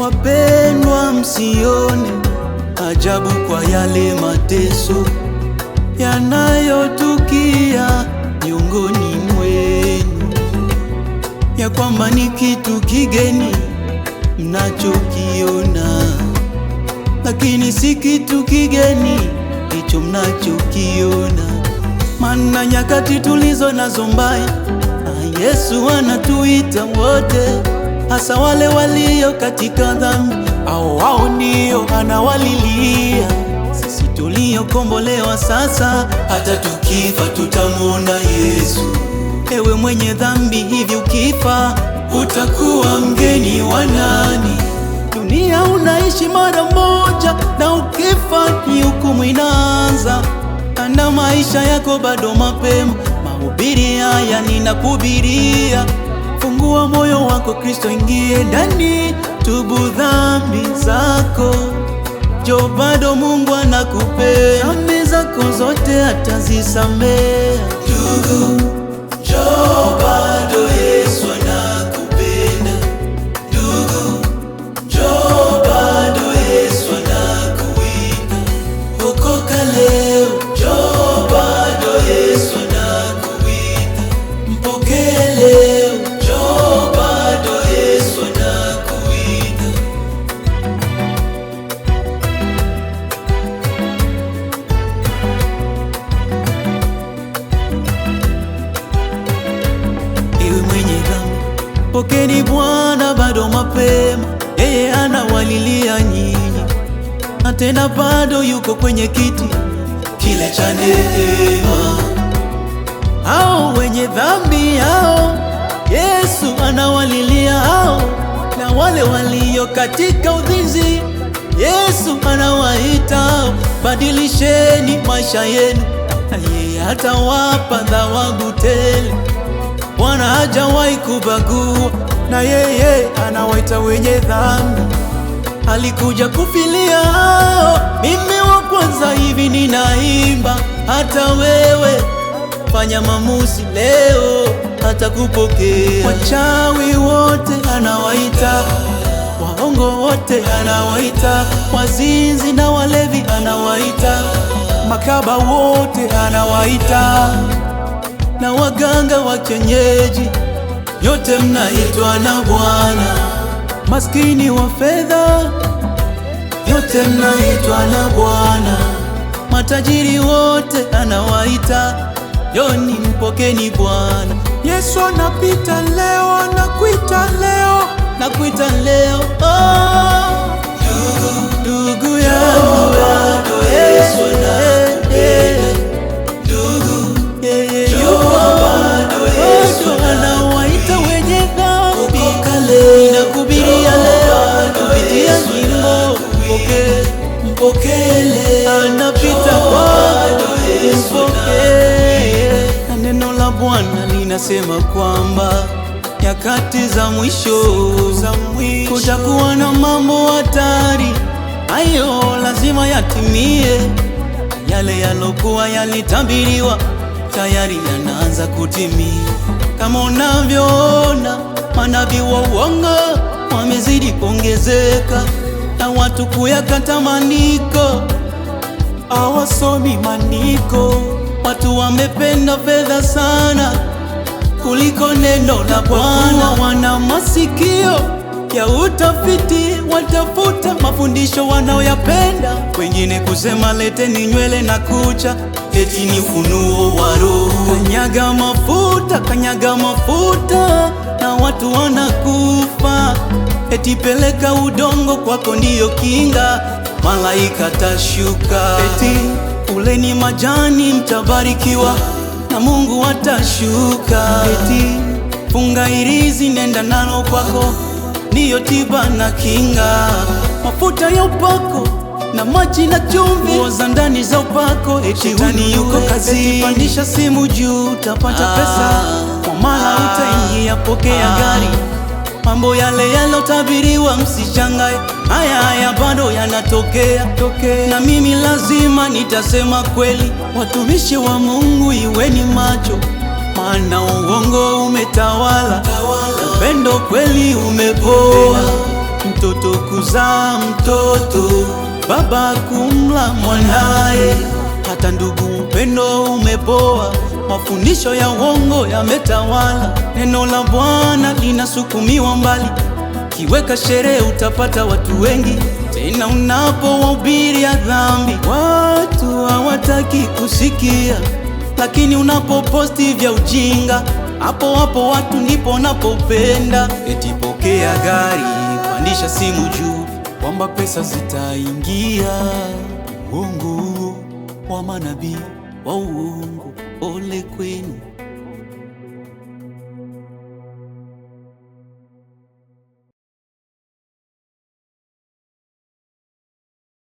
Wapendwa, msione ajabu kwa yale mateso yanayotukia miongoni mwenu, ya kwamba ni kitu kigeni mnachokiona, lakini si kitu kigeni hicho mnachokiona. Maana nyakati tulizo nazo mbaya, Yesu anatuita wote, hasa wale walio katika dhambi, au wao ndio anawalilia. Sisi tuliokombolewa sasa, hata tukifa tutamwona Yesu. Ewe mwenye dhambi, hivi ukifa utakuwa mgeni wa nani? Dunia unaishi mara moja, na ukifa ni hukumu inaanza. Ana maisha yako bado mapema. Mahubiri haya ninakuhubiria, fungua moyo wako, Kristo ingie ndani, tubu dhambi zako. Jo, bado Mungu anakupenda, dhambi zako zote atazisamea. Ndugu, jo, bado Yesu anakupenda. Ndugu, jo, bado Yesu anakuita. Okoka leo, jo, bado Yesu anakuita. Mpokee leo, jo, bado Yesu anakuita. Ewe mwenye dhambi, pokeni Bwana bado mapema. Yeye anawalilia nyinyi, na tena bado yuko kwenye kiti kile cha neema. Hao wenye dhambi hao Yesu anawalilia hao, na wale walio katika udhinzi Yesu anawaita hao. Badilisheni maisha yenu, na yeye atawapa thawabu tele. Bwana hajawahi kubagua, na yeye anawaita wenye dhambi. Alikuja kufilia hao, mimi wa kwanza hivi ninaimba. Hata wewe fanya maamuzi leo, hata kupokea. Wachawi wote anawaita, waongo wote anawaita, wazinzi na walevi anawaita, makaba wote anawaita, na waganga wa kienyeji, yote mnaitwa na Bwana. Maskini wa fedha, yote mnaitwa na Bwana. Matajiri wote anawaita, yoni mpokeni Bwana. Yesu anapita leo, anakuita leo, nakuita leo. Ndugu yangu, bado Yesu anakupenda. Ndugu, bado Yesu anawaita wenye dhambi. Ninakuhubiria leo kupitia nyimbo, mpokee leo, anapita bado Yesu mpokee. Na neno la Bwana linasema kwamba nyakati za mwisho kutakuwa na mambo hatari, hayo lazima yatimie. Yale yalokuwa yalitabiriwa tayari yanaanza kutimia. Kama unavyoona, manabii wa uongo wamezidi kuongezeka, na watu kuyakata maandiko, hawasomi maandiko. Watu wamependa fedha sana kuliko neno la Bwana. Wana masikio ya utafiti, watafuta mafundisho wanaoyapenda. Wengine kusema leteni nywele na kucha, eti ni ufunuo wa Roho. Kanyaga mafuta, kanyaga mafuta, na watu wanakufa. Eti peleka udongo kwako ndiyo kinga, malaika tashuka. Eti uleni majani mtabarikiwa, na Mungu atashuka. Eti funga hirizi, nenda nalo kwako, ndiyo tiba na kinga. Mafuta ya upako na maji na chumvi, nguo za ndani za upako. Eti shetani yuko kazi, pandisha simu juu utapata pesa, kwa mara utaingia, pokea gari. Mambo yale yalotabiriwa msishangae, haya bado yanatokea. Na mimi lazima nitasema kweli. Watumishi wa Mungu, iweni macho, maana uongo umetawala, upendo kweli umepoa. mtoto kuzaa mtoto, baba kumla mwanaye, hata ndugu upendo umepoa, mafundisho ya uongo yametawala. Neno la Bwana linasukumiwa mbali, kiweka sherehe utapata watu wengi, tena unapowahubiri ya dhambi watu hawataki kusikia, lakini unapoposti vya ujinga, hapo hapo watu ndipo napopenda. Eti pokea gari, pandisha simu juu, kwamba pesa zitaingia. Uongo wa manabii wa uongo, ole kwenu.